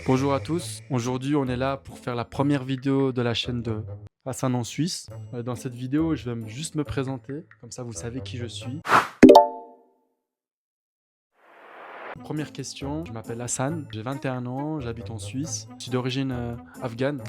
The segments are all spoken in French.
Bonjour à tous, aujourd'hui on est là pour faire la première vidéo de la chaîne de Hassan en Suisse. Dans cette vidéo je vais juste me présenter, comme ça vous savez qui je suis. Première question, je m'appelle Hassan, j'ai 21 ans, j'habite en Suisse, je suis d'origine afghane.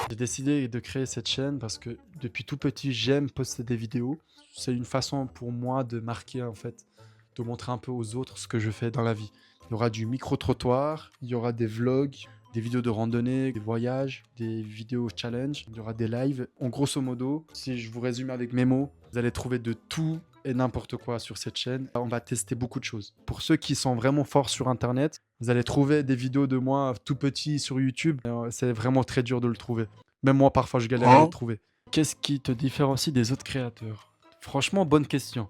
J'ai décidé de créer cette chaîne parce que depuis tout petit j'aime poster des vidéos. C'est une façon pour moi de marquer en fait, de montrer un peu aux autres ce que je fais dans la vie. Il y aura du micro-trottoir, il y aura des vlogs, des vidéos de randonnée, des voyages, des vidéos challenge, il y aura des lives. En grosso modo, si je vous résume avec mes mots, vous allez trouver de tout et n'importe quoi sur cette chaîne. On va tester beaucoup de choses. Pour ceux qui sont vraiment forts sur Internet, vous allez trouver des vidéos de moi tout petit sur YouTube. C'est vraiment très dur de le trouver. Même moi, parfois, je galère à le trouver. Qu'est-ce qui te différencie des autres créateurs? Franchement, bonne question.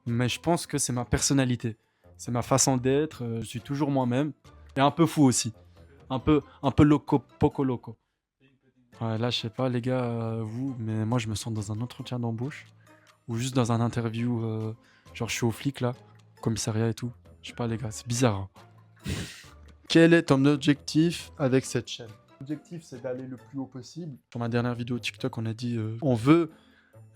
Mais je pense que c'est ma personnalité. C'est ma façon d'être. Je suis toujours moi-même. Et un peu fou aussi. Un peu loco, poco loco. Ouais, là, je sais pas, les gars, vous, mais moi, je me sens dans un entretien d'embauche. Ou juste dans un interview. Genre, je suis au flic, là. Commissariat et tout. Je sais pas, les gars, c'est bizarre, hein. Quel est ton objectif avec cette chaîne? L'objectif, c'est d'aller le plus haut possible. Sur ma dernière vidéo TikTok, on a dit on veut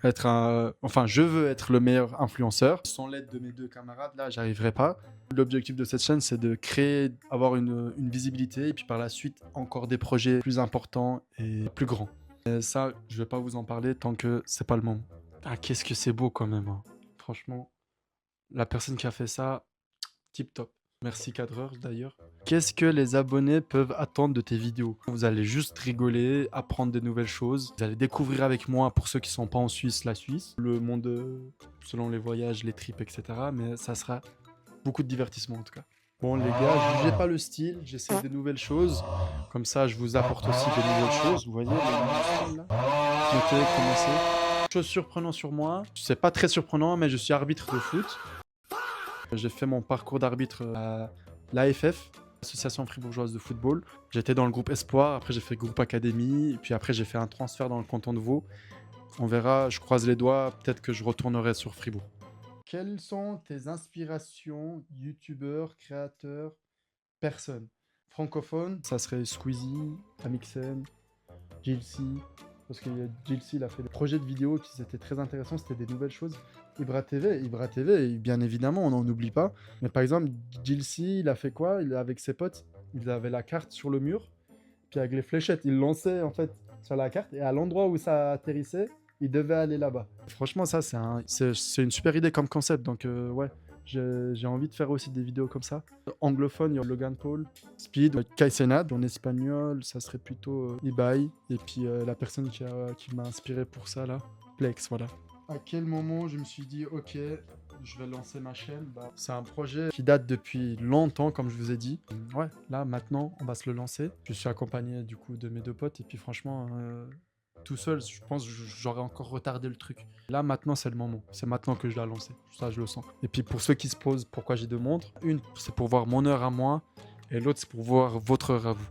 être enfin, je veux être le meilleur influenceur. Sans l'aide de mes deux camarades, là, j'arriverai pas. L'objectif de cette chaîne, c'est de créer, avoir une visibilité et puis par la suite, encore des projets plus importants et plus grands. Et ça, je vais pas vous en parler tant que c'est pas le moment. Ah, qu'est-ce que c'est beau quand même, hein. Franchement, la personne qui a fait ça, tip top. Merci cadreur d'ailleurs. Qu'est-ce que les abonnés peuvent attendre de tes vidéos? Vous allez juste rigoler, apprendre de nouvelles choses. Vous allez découvrir avec moi, pour ceux qui sont pas en Suisse, la Suisse, le monde selon les voyages, les trips, etc. Mais ça sera beaucoup de divertissement en tout cas. Bon les gars, jugez pas le style, j'essaie de nouvelles choses. Comme ça, je vous apporte aussi de nouvelles choses. Vous voyez le style là? Notez, commencez. Chose surprenante sur moi, c'est pas très surprenant, mais je suis arbitre de foot. J'ai fait mon parcours d'arbitre à l'AFF, l'Association fribourgeoise de football. J'étais dans le groupe Espoir, après j'ai fait groupe Académie, et puis après j'ai fait un transfert dans le canton de Vaud. On verra, je croise les doigts, peut-être que je retournerai sur Fribourg. Quelles sont tes inspirations, youtubeurs, créateurs, personnes? Francophone, ça serait Squeezie, Amixem, Jilcy, parce que Jilcy, il a fait des projets de vidéos qui étaient très intéressants, c'était des nouvelles choses. Ibra TV, bien évidemment, on n'en oublie pas. Mais par exemple, Jilcy, il a fait quoi? Avec ses potes, il avait la carte sur le mur, puis avec les fléchettes, il lançait en fait sur la carte, et à l'endroit où ça atterrissait, il devait aller là-bas. Franchement, ça, c'est une super idée comme concept, donc ouais, j'ai envie de faire aussi des vidéos comme ça. Anglophone, il y a Logan Paul, Speed, Kai Cenat. En espagnol, ça serait plutôt Ibai. Et puis la personne qui m'a inspiré pour ça, là, Plex, voilà. À quel moment je me suis dit, ok, je vais lancer ma chaîne? C'est un projet qui date depuis longtemps, comme je vous ai dit. Ouais, là, maintenant, on va se le lancer. Je suis accompagné, du coup, de mes deux potes. Et puis, franchement, tout seul, je pense que j'aurais encore retardé le truc. Là, maintenant, c'est le moment. C'est maintenant que je dois lancer. Ça, je le sens. Et puis, pour ceux qui se posent pourquoi j'ai deux montres, une, c'est pour voir mon heure à moi. Et l'autre, c'est pour voir votre heure à vous.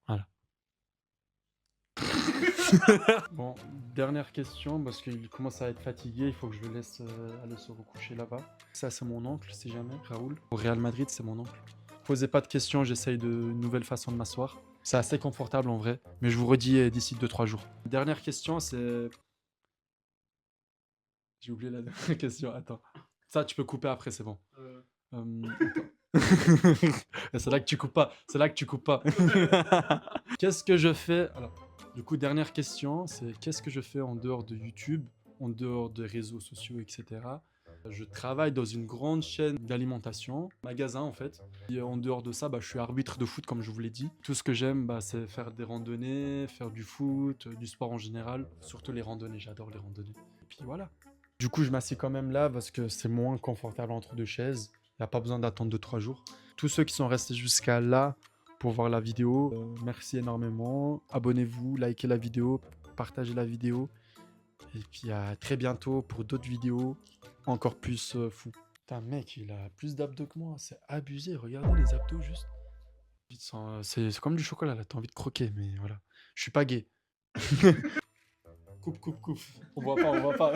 Voilà. Bon, dernière question, parce qu'il commence à être fatigué. Il faut que je le laisse aller se recoucher là-bas. Ça, c'est mon oncle, si jamais, Raoul. Au Real Madrid, c'est mon oncle. Posez pas de questions, j'essaye de nouvelles façons de m'asseoir. C'est assez confortable en vrai, mais je vous redis d'ici 2-3 jours. Dernière question, c'est... J'ai oublié la dernière question, attends. Ça, tu peux couper après, c'est bon. Attends. C'est là que tu coupes pas, c'est là que tu coupes pas. Qu'est-ce que je fais? Alors, du coup, dernière question, c'est qu'est-ce que je fais en dehors de YouTube, en dehors des réseaux sociaux, etc. Je travaille dans une grande chaîne d'alimentation, magasin en fait. Et en dehors de ça, je suis arbitre de foot comme je vous l'ai dit. Tout ce que j'aime, c'est faire des randonnées, faire du foot, du sport en général. Surtout les randonnées, j'adore les randonnées. Et puis voilà. Du coup, je m'assieds quand même là parce que c'est moins confortable entre deux chaises. Il n'y a pas besoin d'attendre 2-3 jours. Tous ceux qui sont restés jusqu'à là pour voir la vidéo, merci énormément. Abonnez-vous, likez la vidéo, partagez la vidéo. Et puis à très bientôt pour d'autres vidéos encore plus fou. Putain, mec, il a plus d'abdos que moi. C'est abusé. Regardez les abdos juste. C'est comme du chocolat là. T'as envie de croquer, mais voilà. Je suis pas gay. Coupe. On voit pas.